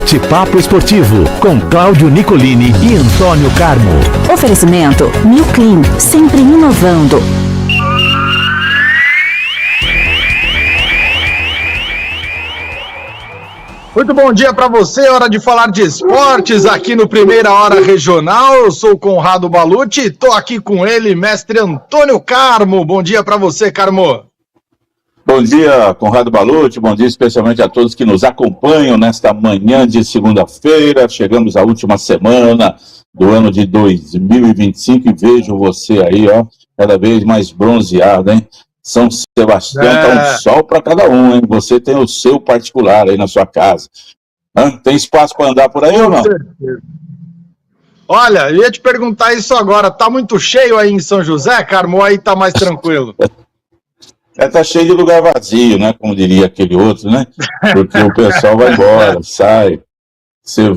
Bate-papo esportivo com Cláudio Nicolini e Antônio Carmo. Oferecimento New Clean, sempre inovando. Muito bom dia para você, hora de falar de esportes aqui no Primeira Hora Regional. Eu sou o Conrado Balucci, estou aqui com ele, mestre Antônio Carmo. Bom dia para você, Carmo. Bom dia, Conrado Balucci, bom dia especialmente a todos que nos acompanham nesta manhã de segunda-feira. Chegamos à última semana do ano de 2025 e vejo você aí, ó, cada vez mais bronzeado, hein? São Sebastião tá um sol para cada um, hein? Você tem o seu particular aí na sua casa. Tem espaço para andar por aí ou não? Olha, eu ia te perguntar isso agora. Tá muito cheio aí em São José, Carmo, ou aí tá mais tranquilo? Tá cheio de lugar vazio, né? Como diria aquele outro, né? Porque o pessoal vai embora, sai. Você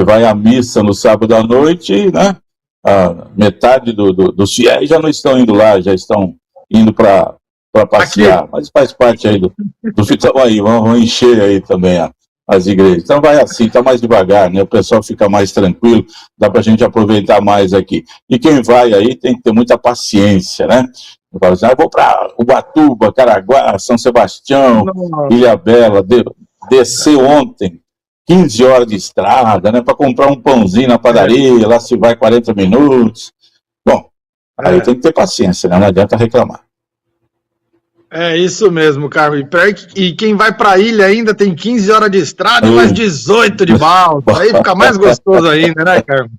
vai à missa no sábado à noite, né? A metade dos fiéis já não estão indo lá, já estão indo para passear. Aqui. Mas faz parte aí do então aí, vamos encher aí também as igrejas. Então vai assim, tá mais devagar, né? O pessoal fica mais tranquilo, dá pra gente aproveitar mais aqui. E quem vai aí tem que ter muita paciência, né? Eu falo assim, eu vou para Ubatuba, Caraguá, São Sebastião, Ilhabela, descer ontem, 15 horas de estrada, né, para comprar um pãozinho na padaria, lá se vai 40 minutos. Bom, aí tem que ter paciência, né, não adianta reclamar. É isso mesmo, Carmo. E quem vai para a ilha ainda tem 15 horas de estrada e mais 18 de balsa. Aí fica mais gostoso ainda, né, Carmo?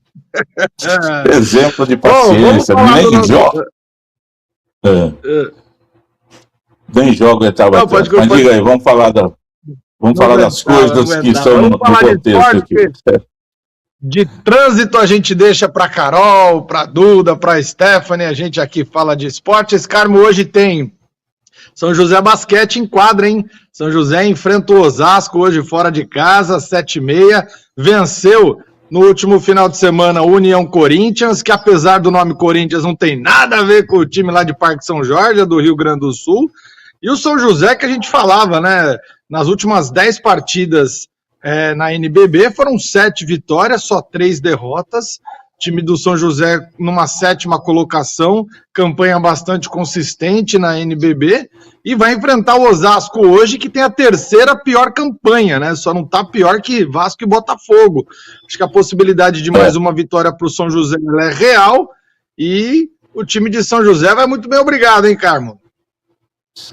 Exemplo de paciência, nem joga. Nem jogo etapa atrás. Mas diga aí, vamos falar das coisas que estão no contexto aqui. De trânsito a gente deixa para Carol, para Duda, para Stephanie, a gente aqui fala de esportes. Carmo, hoje tem São José Basquete em quadra, hein? São José enfrenta o Osasco hoje fora de casa, 7h30, venceu no último final de semana, o União Corinthians, que apesar do nome Corinthians não tem nada a ver com o time lá de Parque São Jorge, do Rio Grande do Sul. E o São José, que a gente falava, né? Nas últimas 10 partidas na NBB, foram 7 vitórias, só 3 derrotas. Time do São José numa 7ª colocação, campanha bastante consistente na NBB, e vai enfrentar o Osasco hoje, que tem a 3ª pior campanha, né? Só não tá pior que Vasco e Botafogo. Acho que a possibilidade de mais uma vitória para o São José é real, e o time de São José vai muito bem, obrigado, hein, Carmo?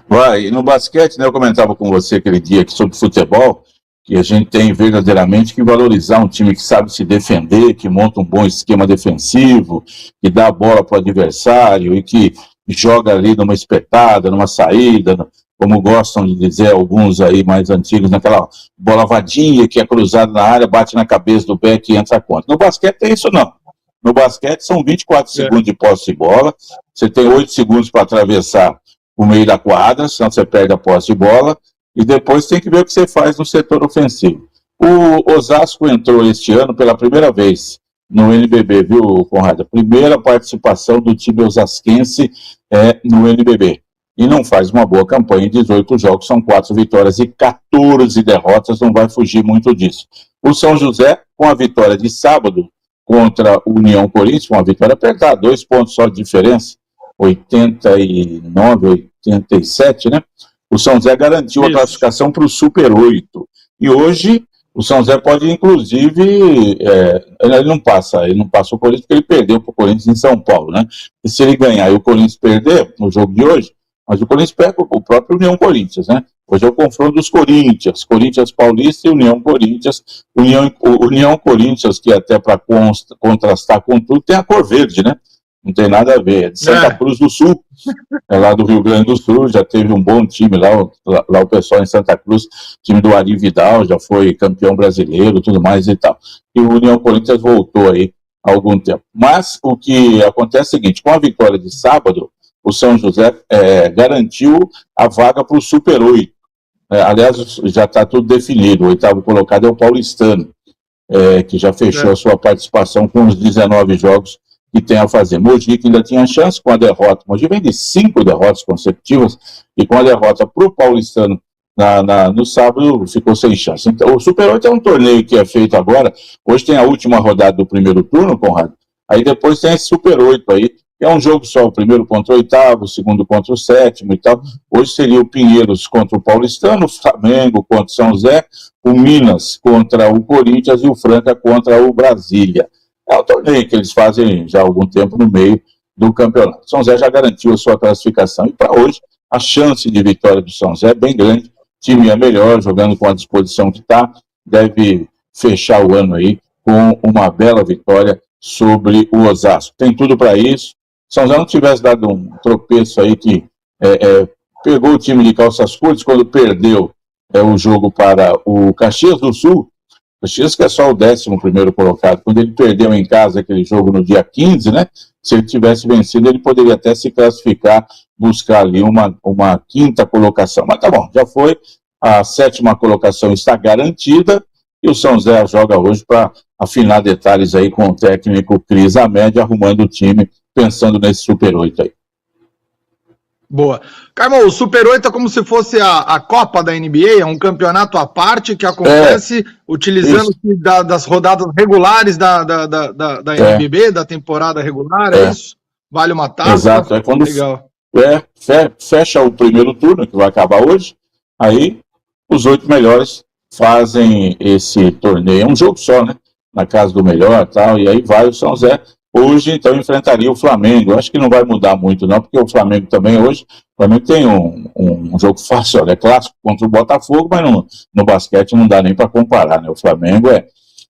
Vai, e no basquete, né, eu comentava com você aquele dia aqui sobre futebol, que a gente tem verdadeiramente que valorizar um time que sabe se defender, que monta um bom esquema defensivo, que dá a bola para o adversário e que joga ali numa espetada, numa saída, como gostam de dizer alguns aí mais antigos, naquela bola vadia que é cruzada na área, bate na cabeça do back e entra a conta. No basquete tem isso não. No basquete são 24 segundos de posse de bola, você tem 8 segundos para atravessar o meio da quadra, senão você perde a posse de bola, e depois tem que ver o que você faz no setor ofensivo. O Osasco entrou este ano pela primeira vez no NBB, viu, Conrado? A primeira participação do time osasquense no NBB. E não faz uma boa campanha em 18 jogos, são 4 vitórias e 14 derrotas, não vai fugir muito disso. O São José, com a vitória de sábado contra o União Corinthians, uma vitória apertada, 2 pontos só de diferença, 89, 87, né? O São José garantiu a classificação para o Super 8. E hoje, o São José pode, inclusive, ele não passa o Corinthians porque ele perdeu para o Corinthians em São Paulo, né? E se ele ganhar e o Corinthians perder no jogo de hoje, mas o Corinthians pega o próprio União Corinthians, né? Hoje é o confronto dos Corinthians Paulista e União Corinthians. União Corinthians, que até para contrastar com tudo, tem a cor verde, né? Não tem nada a ver, é de Santa Cruz do Sul, é lá do Rio Grande do Sul, já teve um bom time lá o pessoal em Santa Cruz, time do Ari Vidal, já foi campeão brasileiro, tudo mais e tal. E o União Corinthians voltou aí há algum tempo. Mas o que acontece é o seguinte, com a vitória de sábado, o São José garantiu a vaga para o Super 8. Aliás, já está tudo definido, o 8º colocado é o paulistano, que já fechou a sua participação com os 19 jogos que tem a fazer. Mogi, que ainda tinha chance com a derrota. Mogi vem de 5 derrotas consecutivas, e com a derrota para o paulistano no sábado ficou sem chance. Então, o Super 8 é um torneio que é feito agora. Hoje tem a última rodada do primeiro turno, Conrado. Aí depois tem esse Super 8 aí, que é um jogo só, o primeiro contra o oitavo, o segundo contra o sétimo e tal. Hoje seria o Pinheiros contra o Paulistano, o Flamengo contra o São José, o Minas contra o Corinthians e o Franca contra o Brasília. É um torneio que eles fazem já há algum tempo no meio do campeonato. São José já garantiu a sua classificação e para hoje a chance de vitória do São José é bem grande. O time é melhor, jogando com a disposição que está, deve fechar o ano aí com uma bela vitória sobre o Osasco. Tem tudo para isso. São José não tivesse dado um tropeço aí que pegou o time de calças curtas quando perdeu o jogo para o Caxias do Sul. Caxias que é só o 11º colocado. Quando ele perdeu em casa aquele jogo no dia 15, né? Se ele tivesse vencido, ele poderia até se classificar, buscar ali uma quinta colocação. Mas tá bom, já foi. A 7ª colocação está garantida e o São José joga hoje para afinar detalhes aí com o técnico Cris Amédio, arrumando o time, pensando nesse Super 8 aí. Boa. Carmão, o Super 8 é como se fosse a Copa da NBA, é um campeonato à parte que acontece utilizando das rodadas regulares da NBB, da temporada regular, é isso? Vale uma taça? Exato, é quando legal. Fecha o primeiro turno, que vai acabar hoje, aí os 8 melhores fazem esse torneio, é um jogo só, né? Na casa do melhor e tal, e aí vai o São José. Hoje, então, enfrentaria o Flamengo. Acho que não vai mudar muito, não, porque o Flamengo também hoje, o Flamengo tem um jogo fácil, olha, é clássico contra o Botafogo, mas no basquete não dá nem para comparar, né? O Flamengo é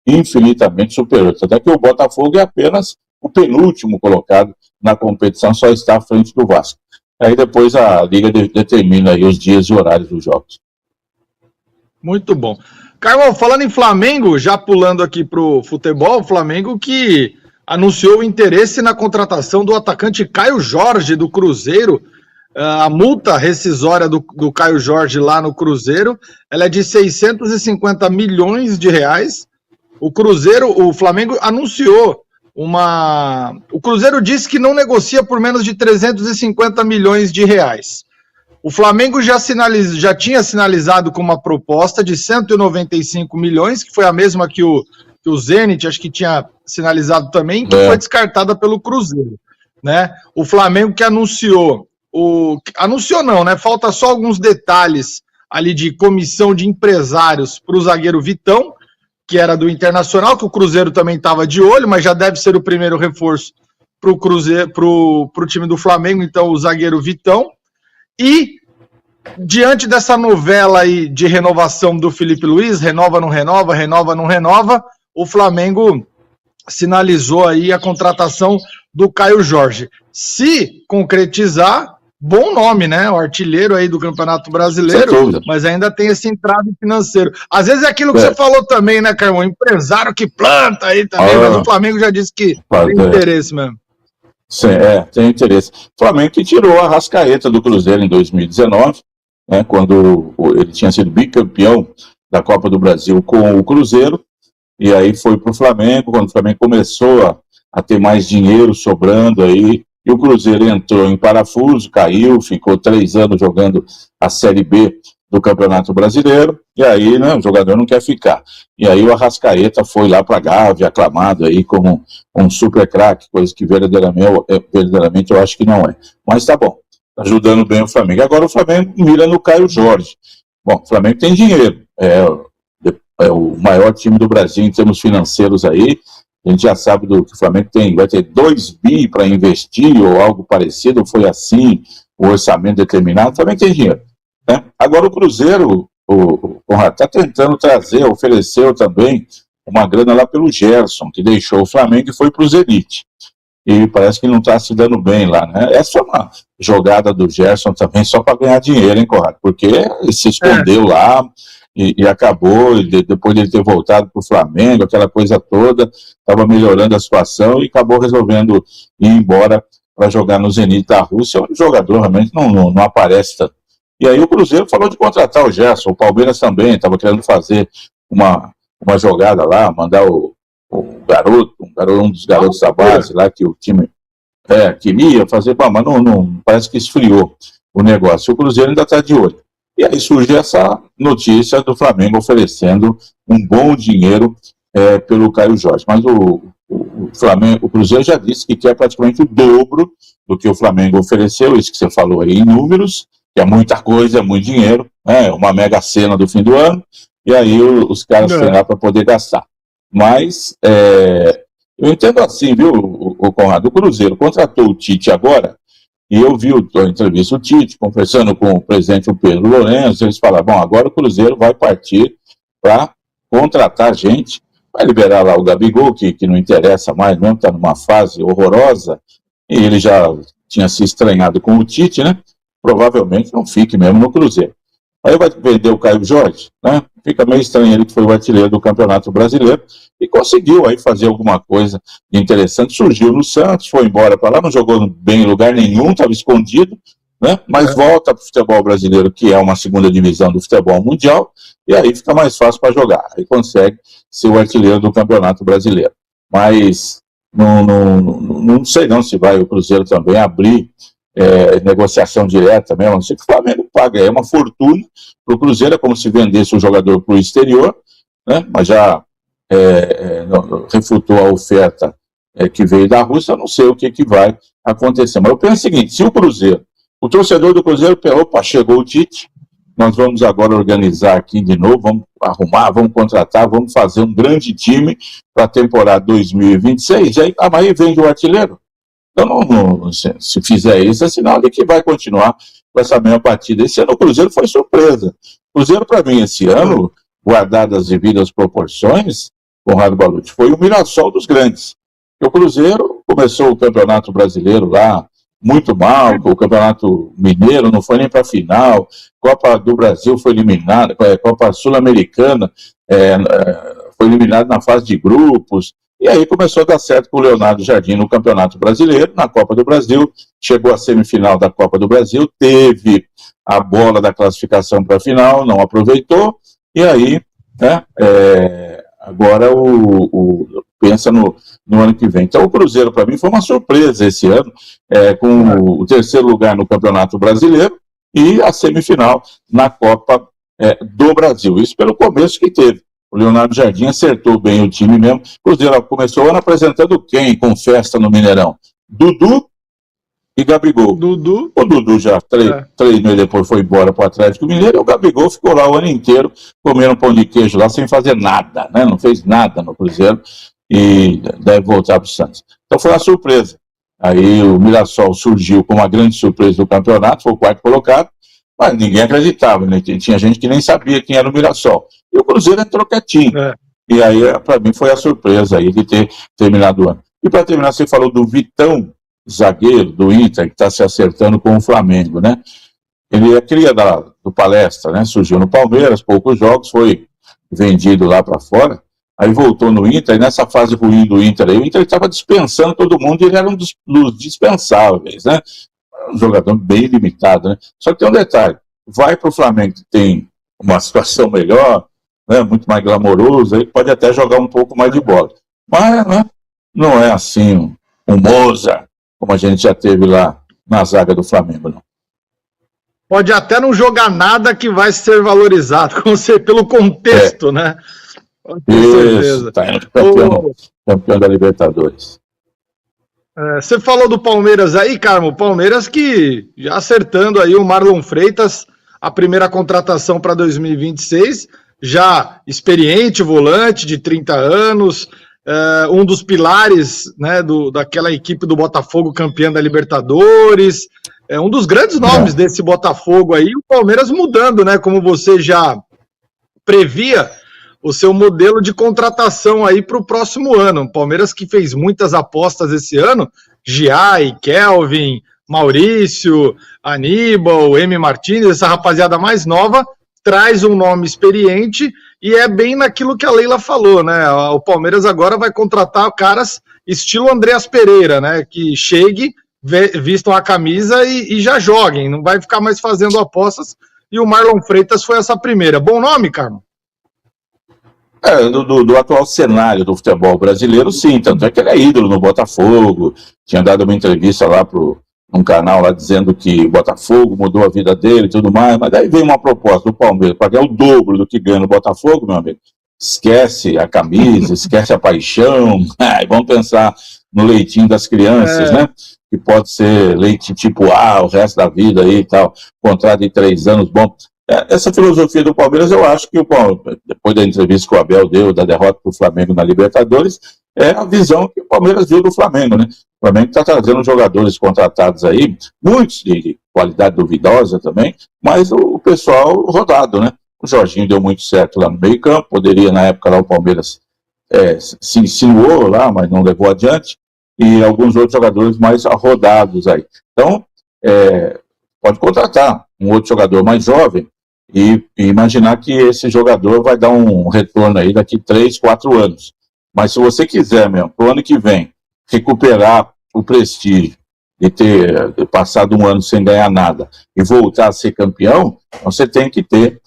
infinitamente superior. Até que o Botafogo é apenas o penúltimo colocado na competição, só está à frente do Vasco. Aí depois a Liga determina aí os dias e horários dos jogos. Muito bom. Carmão, falando em Flamengo, já pulando aqui pro futebol, o Flamengo que anunciou o interesse na contratação do atacante Caio Jorge, do Cruzeiro. A multa rescisória do Caio Jorge lá no Cruzeiro, ela é de 650 milhões de reais. O Flamengo anunciou o Cruzeiro disse que não negocia por menos de 350 milhões de reais. O Flamengo já tinha sinalizado com uma proposta de 195 milhões, que foi a mesma que o Zenit, acho que tinha sinalizado também, que foi descartada pelo Cruzeiro, né? O Flamengo que anunciou não, né? Falta só alguns detalhes ali de comissão de empresários para o zagueiro Vitão, que era do Internacional, que o Cruzeiro também estava de olho, mas já deve ser o primeiro reforço para o Cruzeiro, pro time do Flamengo, então o zagueiro Vitão. E diante dessa novela aí de renovação do Felipe Luiz, renova, não renova, renova, não renova, o Flamengo sinalizou aí a contratação do Caio Jorge. Se concretizar, bom nome, né? O artilheiro aí do Campeonato Brasileiro, mas ainda tem esse entrave financeiro. Às vezes é aquilo que você falou também, né, Carmão? Empresário que planta aí também, mas o Flamengo já disse que tem interesse mesmo. Sim, tem interesse. O Flamengo que tirou a Arrascaeta do Cruzeiro em 2019, né, quando ele tinha sido bicampeão da Copa do Brasil com o Cruzeiro, e aí foi para o Flamengo, quando o Flamengo começou a ter mais dinheiro sobrando aí, e o Cruzeiro entrou em parafuso, caiu, ficou 3 anos jogando a Série B do Campeonato Brasileiro, e aí, né, o jogador não quer ficar. E aí o Arrascaeta foi lá para a Gávea, aclamado aí como um super craque, coisa que verdadeiramente eu acho que não é. Mas tá bom, tá ajudando bem o Flamengo. Agora o Flamengo mira no Caio Jorge. Bom, o Flamengo tem dinheiro, é o maior time do Brasil em termos financeiros aí. A gente já sabe que o Flamengo vai ter 2 bi para investir ou algo parecido, foi assim o orçamento determinado. O Flamengo tem dinheiro, né? Agora o Cruzeiro está tentando ofereceu também uma grana lá pelo Gerson, que deixou o Flamengo e foi para o Zenit. E parece que não está se dando bem lá, né? Essa é uma jogada do Gerson também só para ganhar dinheiro, hein, Conrado? Porque ele se escondeu lá e acabou, depois de ele ter voltado para o Flamengo, aquela coisa toda, estava melhorando a situação e acabou resolvendo ir embora para jogar no Zenit da Rússia, onde o jogador realmente não aparece tanto. E aí o Cruzeiro falou de contratar o Gerson, o Palmeiras também estava querendo fazer uma jogada lá, mandar um dos garotos da base lá que o time queria fazer, mas não parece que esfriou o negócio. O Cruzeiro ainda está de olho. E aí surge essa notícia do Flamengo oferecendo um bom dinheiro pelo Caio Jorge. Mas o Cruzeiro já disse que quer praticamente o dobro do que o Flamengo ofereceu, isso que você falou aí em números, que é muita coisa, é muito dinheiro, uma mega cena do fim do ano, e aí os caras têm lá para poder gastar. Mas eu entendo assim, viu, o Conrado, o Cruzeiro contratou o Tite agora, e eu vi a entrevista do Tite, conversando com o presidente Pedro Lourenço, eles falaram, bom, agora o Cruzeiro vai partir para contratar gente, vai liberar lá o Gabigol, que não interessa mais mesmo, está numa fase horrorosa, e ele já tinha se estranhado com o Tite, né? Provavelmente não fique mesmo no Cruzeiro. Aí vai vender o Caio Jorge, né? Fica meio estranho ele que foi o artilheiro do Campeonato Brasileiro e conseguiu aí fazer alguma coisa de interessante. Surgiu no Santos, foi embora para lá, não jogou bem em lugar nenhum, estava escondido, né? Mas volta para o futebol brasileiro, que é uma segunda divisão do futebol mundial, e aí fica mais fácil para jogar. Aí consegue ser o artilheiro do Campeonato Brasileiro. Mas não sei não se vai o Cruzeiro também abrir negociação direta mesmo, não sei que o Flamengo paga, é uma fortuna para o Cruzeiro, é como se vendesse o jogador para o exterior, né? Mas já refutou a oferta que veio da Rússia, eu não sei o que vai acontecer. Mas eu penso o seguinte, se o torcedor do Cruzeiro, opa, chegou o Tite, nós vamos agora organizar aqui de novo, vamos arrumar, vamos contratar, vamos fazer um grande time para a temporada 2026, aí vende o artilheiro. Então, se fizer isso, é sinal de que vai continuar com essa mesma partida. Esse ano o Cruzeiro foi surpresa. O Cruzeiro, para mim, esse ano, guardado as devidas proporções, Conrado Balucci, foi o Mirassol dos grandes. O Cruzeiro começou o Campeonato Brasileiro lá muito mal, o Campeonato Mineiro não foi nem para a final, Copa do Brasil foi eliminada, Copa Sul-Americana foi eliminada na fase de grupos, e aí começou a dar certo com o Leonardo Jardim no Campeonato Brasileiro, na Copa do Brasil, chegou à semifinal da Copa do Brasil, teve a bola da classificação para a final, não aproveitou, e aí, agora pensa no ano que vem. Então o Cruzeiro, para mim, foi uma surpresa esse ano, com o terceiro lugar no Campeonato Brasileiro e a semifinal na Copa do Brasil. Isso pelo começo que teve. O Leonardo Jardim acertou bem o time mesmo. O Cruzeiro começou o ano apresentando quem com festa no Mineirão? Dudu e Gabigol. O Dudu já, 3 meses depois, foi embora para o Atlético Mineiro, e o Gabigol ficou lá o ano inteiro comendo pão de queijo lá sem fazer nada, né? Não fez nada no Cruzeiro e deve voltar para o Santos. Então foi uma surpresa. Aí o Mirassol surgiu como uma grande surpresa do campeonato, foi o quarto colocado, mas ninguém acreditava, né? Tinha gente que nem sabia quem era o Mirassol. E o Cruzeiro entrou quietinho. E aí, para mim, foi a surpresa aí de ter terminado o ano. E para terminar, você falou do Vitão, zagueiro do Inter, que está se acertando com o Flamengo, né? Ele é cria do Palestra, né? Surgiu no Palmeiras, poucos jogos, foi vendido lá para fora, aí voltou no Inter, e nessa fase ruim do Inter aí, o Inter estava dispensando todo mundo, e ele era um dos dispensáveis, né? Um jogador bem limitado, né? Só que tem um detalhe, vai para o Flamengo, que tem uma situação melhor, né? Muito mais glamouroso, aí pode até jogar um pouco mais de bola. Mas, né? Não é assim um Mozart, como a gente já teve lá na zaga do Flamengo, não. Pode até não jogar nada que vai ser valorizado, pelo contexto, né? Isso, tá indo campeão da Libertadores. Você falou do Palmeiras aí, Carmo, o Palmeiras que já acertando aí o Marlon Freitas, a primeira contratação para 2026, já experiente, volante de 30 anos, um dos pilares, né, daquela equipe do Botafogo campeã da Libertadores, um dos grandes nomes desse Botafogo aí, o Palmeiras mudando, né, como você já previa, o seu modelo de contratação aí para o próximo ano. O Palmeiras que fez muitas apostas esse ano, Giai, Kelvin, Maurício, Aníbal, M. Martins, essa rapaziada mais nova, traz um nome experiente e é bem naquilo que a Leila falou, né? O Palmeiras agora vai contratar caras estilo Andreas Pereira, né? Que chegue, vistam a camisa e já joguem, não vai ficar mais fazendo apostas, e o Marlon Freitas foi essa primeira. Bom nome, Carmo? Do atual cenário do futebol brasileiro, sim, tanto é que ele é ídolo no Botafogo, tinha dado uma entrevista lá pro num canal lá dizendo que o Botafogo mudou a vida dele e tudo mais, mas daí veio uma proposta do Palmeiras para ganhar o dobro do que ganha no Botafogo, meu amigo. Esquece a camisa, esquece a paixão, vamos pensar no leitinho das crianças, né? Que pode ser leite tipo A o resto da vida aí e tal, contrato de 3 anos, bom. Essa filosofia do Palmeiras, eu acho que, depois da entrevista que o Abel deu, da derrota do Flamengo na Libertadores, é a visão que o Palmeiras viu do Flamengo, né? O Flamengo está trazendo jogadores contratados aí, muitos de qualidade duvidosa também, mas o pessoal rodado, né? O Jorginho deu muito certo lá no meio campo, poderia, na época lá, o Palmeiras se insinuou lá, mas não levou adiante, e alguns outros jogadores mais rodados aí. Então, pode contratar um outro jogador mais jovem, e imaginar que esse jogador vai dar um retorno aí daqui 3, 4 anos. Mas se você quiser mesmo, para o ano que vem, recuperar o prestígio de ter passado um ano sem ganhar nada e voltar a ser campeão, você tem que ter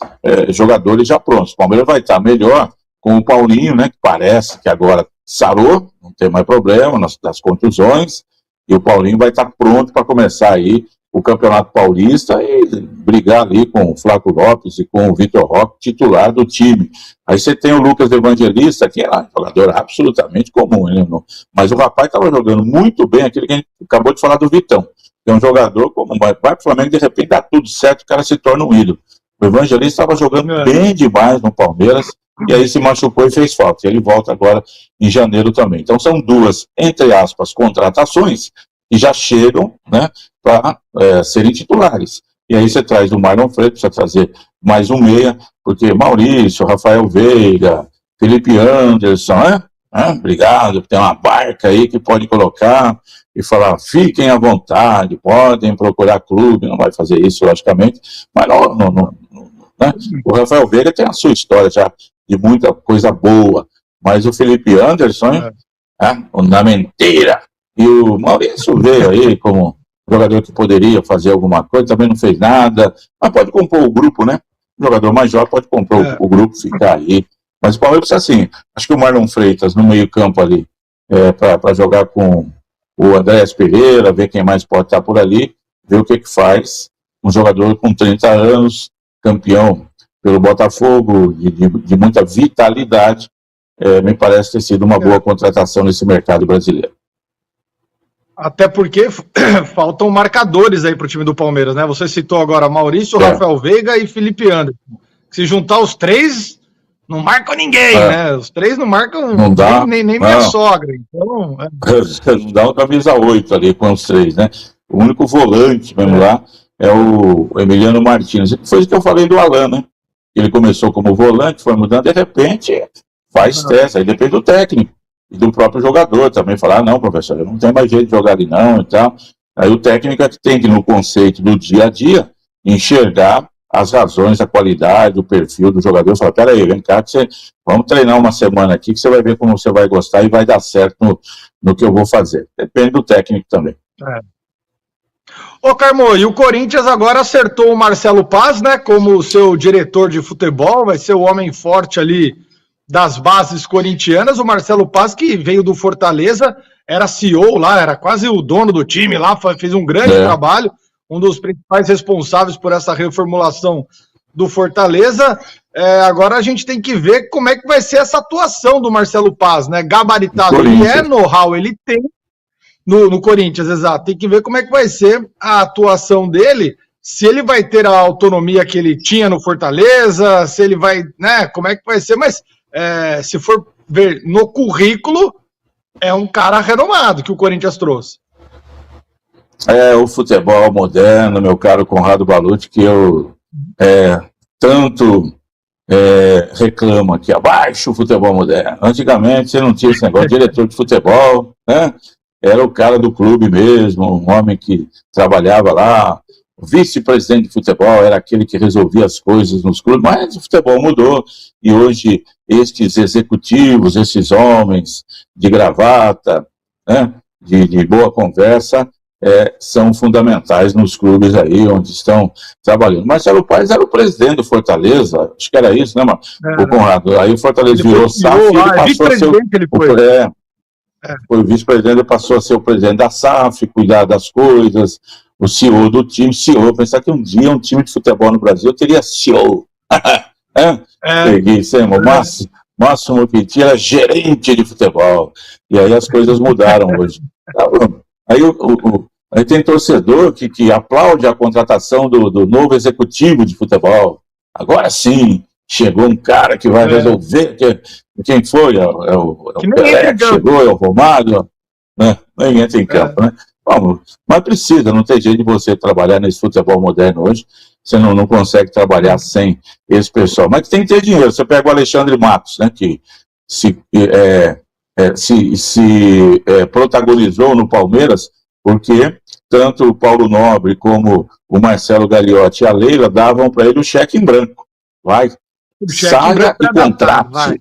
jogadores já prontos. O Palmeiras vai estar melhor com o Paulinho, né, que parece que agora sarou, não tem mais problema das contusões, e o Paulinho vai estar pronto para começar aí o Campeonato Paulista e brigar ali com o Flávio Lopes e com o Vitor Roque, titular do time. Aí você tem o Lucas Evangelista, que é um jogador absolutamente comum, né? Mas o rapaz estava jogando muito bem, aquele que a gente acabou de falar do Vitão, que é um jogador comum, vai para o Flamengo, de repente dá tudo certo, o cara se torna um ídolo. O Evangelista estava jogando bem demais no Palmeiras, e aí se machucou e fez falta. Ele volta agora em janeiro também. Então são 2, entre aspas, contratações, que já chegam, né, para serem titulares. E aí você traz o Marlon Freitas, precisa trazer mais um meia, porque Maurício, Rafael Veiga, Felipe Anderson, obrigado, tem uma barca aí que pode colocar e falar, fiquem à vontade, podem procurar clube, não vai fazer isso, logicamente, mas não, né? O Rafael Veiga tem a sua história já de muita coisa boa, mas o Felipe Anderson, na mentira, e o Maurício veio aí como jogador que poderia fazer alguma coisa, também não fez nada, mas pode compor o grupo, né? O jogador mais jovem pode comprar o grupo, ficar aí. Mas o Palmeiras, assim, acho que o Marlon Freitas no meio campo ali, para jogar com o Andréas Pereira, ver quem mais pode estar por ali, ver o que faz um jogador com 30 anos, campeão pelo Botafogo, de muita vitalidade, me parece ter sido uma boa contratação nesse mercado brasileiro. Até porque faltam marcadores aí para o time do Palmeiras, né? Você citou agora Maurício, Rafael Veiga e Felipe Anderson. Se juntar os 3, não marcam ninguém, né? Os 3 não marcam não dá, nem minha sogra. Então, não dá uma camisa 8 ali com os 3, né? O único volante mesmo lá é o Emiliano Martins. Foi isso que eu falei do Alan, né? Ele começou como volante, foi mudando, de repente faz teste, aí depende do técnico. E do próprio jogador também, falar, não, professor, eu não tenho mais jeito de jogar ali não e tal. Aí o técnico é que tem que, no conceito do dia a dia, enxergar as razões, a qualidade, o perfil do jogador, falar, peraí, vem cá, vamos treinar uma semana aqui, que você vai ver como você vai gostar e vai dar certo no que eu vou fazer. Depende do técnico também. Ô Carmo, e o Corinthians agora acertou o Marcelo Paz, né, como seu diretor de futebol, vai ser o homem forte ali das bases corintianas. O Marcelo Paz, que veio do Fortaleza, era CEO lá, era quase o dono do time lá, fez um grande trabalho, um dos principais responsáveis por essa reformulação do Fortaleza. Agora a gente tem que ver como é que vai ser essa atuação do Marcelo Paz, né? Gabaritado ele é, know-how ele tem no Corinthians, exato. Tem que ver como é que vai ser a atuação dele, se ele vai ter a autonomia que ele tinha no Fortaleza, se ele vai, né? Como é que vai ser, mas se for ver no currículo, é um cara renomado que o Corinthians trouxe. O futebol moderno, meu caro Conrado Balucci, que eu tanto reclamo aqui, abaixo o futebol moderno. Antigamente você não tinha esse negócio de diretor de futebol, né? Era o cara do clube mesmo, um homem que trabalhava lá. O vice-presidente de futebol era aquele que resolvia as coisas nos clubes, mas o futebol mudou e hoje estes executivos, esses homens de gravata, né, de boa conversa, são fundamentais nos clubes aí onde estão trabalhando. Marcelo Paes era o presidente do Fortaleza, acho que era isso, né, mano? O Conrado. Aí o Fortaleza virou SAF e ele passou a ser foi vice-presidente, passou a ser o presidente da SAF, cuidar das coisas, o CEO do time, CEO, pensar que um dia um time de futebol no Brasil teria CEO. Peguei isso aí, o máximo que tinha era gerente de futebol. E aí as coisas mudaram hoje. Aí tem torcedor que aplaude a contratação do novo executivo de futebol. Agora sim, chegou um cara que vai resolver. Quem foi? É o Pelé que chegou, é o Romário. Né? Nem entra em campo, né? Bom, mas precisa, não tem jeito de você trabalhar nesse futebol moderno hoje. Você não consegue trabalhar sem esse pessoal. Mas tem que ter dinheiro. Você pega o Alexandre Matos, né, que se protagonizou no Palmeiras, porque tanto o Paulo Nobre como o Marcelo Gagliotti e a Leila davam para ele o cheque em branco. Saia e contrate.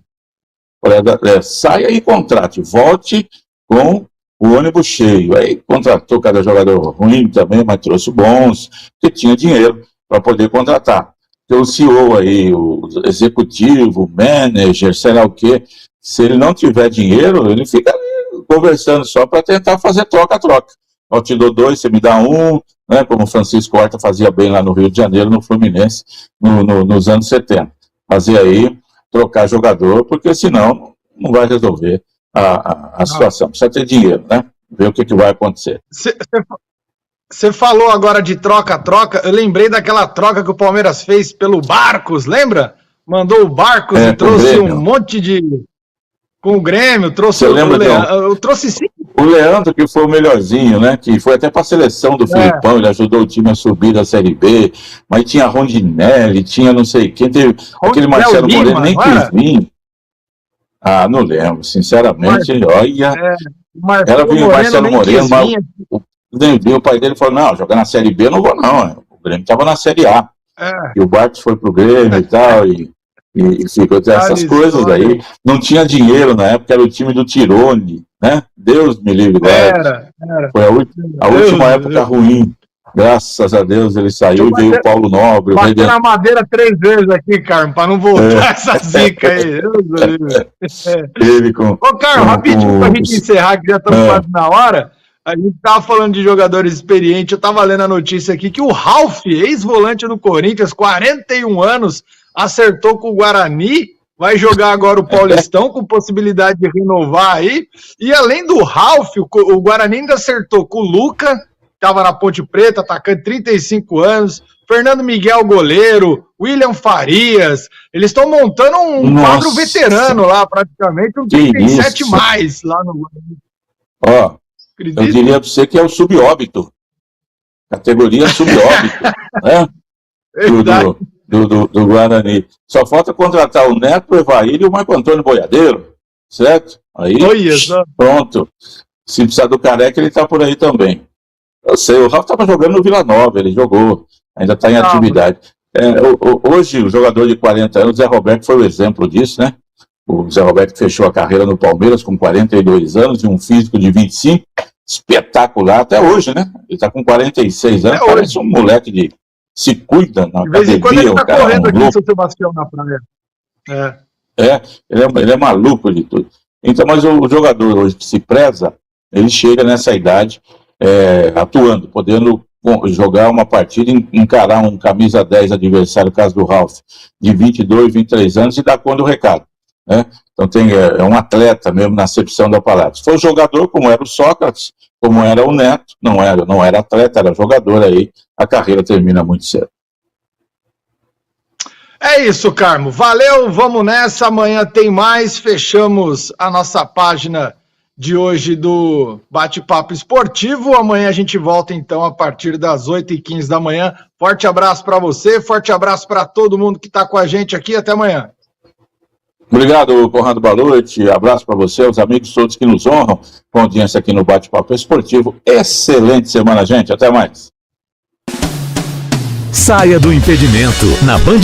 Saia e contrate. Volte com o ônibus cheio. Aí contratou cada jogador ruim também, mas trouxe bons, porque tinha dinheiro para poder contratar. Então o CEO aí, o executivo, o manager, sei lá o quê, se ele não tiver dinheiro, ele fica conversando só para tentar fazer troca-troca. Eu te dou 2, você me dá 1, né, como o Francisco Horta fazia bem lá no Rio de Janeiro, no Fluminense, nos anos 70. Fazia aí, trocar jogador, porque senão não vai resolver a situação. Precisa ter dinheiro, né? Ver o que vai acontecer. Você falou agora de troca-troca, eu lembrei daquela troca que o Palmeiras fez pelo Barcos, lembra? Mandou o Barcos e trouxe um monte de... Com o Grêmio, trouxe o Leandro. Eu trouxe 5. O Leandro, que foi o melhorzinho, né? Que foi até para a seleção do Filipão, ele ajudou o time a subir da Série B, mas tinha Rondinelli, tinha não sei quem, teve aquele Marcelo Moreno, nem quis vir. Não lembro, sinceramente, olha. Ela viu o Marcelo Moreno, mas o pai dele falou, não, jogar na Série B eu não vou não, o Grêmio estava na Série A. E o Barcos foi pro Grêmio e tal, e ficou essas coisas aí. Não tinha dinheiro na época, era o time do Tirone, né? Deus me livre. Foi a última época ruim. Graças a Deus ele saiu e veio o Paulo Nobre. Bateu na madeira 3 vezes aqui, Carmo, para não voltar essa zica aí. Ô, Carmo, rapidinho pra gente encerrar, que já estamos quase na hora. A gente tava falando de jogadores experientes, eu tava lendo a notícia aqui que o Ralf, ex-volante do Corinthians, 41 anos, acertou com o Guarani, vai jogar agora o Paulistão, com possibilidade de renovar aí. E além do Ralf, o Guarani ainda acertou com o Luca, que estava na Ponte Preta, atacante, 35 anos, Fernando Miguel, goleiro, William Farias. Eles estão montando um quadro veterano lá, praticamente, um 37 mais lá no Guarani. Eu diria para você que é o subóbito. Categoria subóbito. Né? Do Guarani. Só falta contratar o Neto, o Evair e o Marco Antônio Boiadeiro, certo? Aí, pronto. Se precisar do Careca, ele está por aí também. Eu sei, o Rafa estava jogando no Vila Nova, ele jogou, ainda está em atividade. Hoje, o jogador de 40 anos, o Zé Roberto foi o exemplo disso, né? O Zé Roberto fechou a carreira no Palmeiras com 42 anos e um físico de 25, espetacular até hoje, né? Ele está com 46 anos, parece um moleque de... Se cuida na academia. De vez em quando ele tá correndo aqui em São Sebastião na praia. Ele é maluco de tudo. Então, mas o jogador hoje que se preza, ele chega nessa idade atuando, podendo jogar uma partida, encarar um camisa 10 adversário, caso do Ralf, de 22, 23 anos e dar conta do recado. Né? Então é um atleta mesmo na acepção da palavra. Se for jogador, como era o Sócrates, como era o Neto, não era atleta, era jogador, aí a carreira termina muito cedo. É isso, Carmo. Valeu, vamos nessa. Amanhã tem mais. Fechamos a nossa página de hoje do Bate-Papo Esportivo. Amanhã a gente volta, então, a partir das 8h15 da manhã. Forte abraço para você, forte abraço para todo mundo que está com a gente aqui. Até amanhã. Obrigado, Conrado Balute. Abraço para você, os amigos todos que nos honram com a audiência aqui no Bate-Papo Esportivo. Excelente semana, gente. Até mais. Saia do impedimento na Band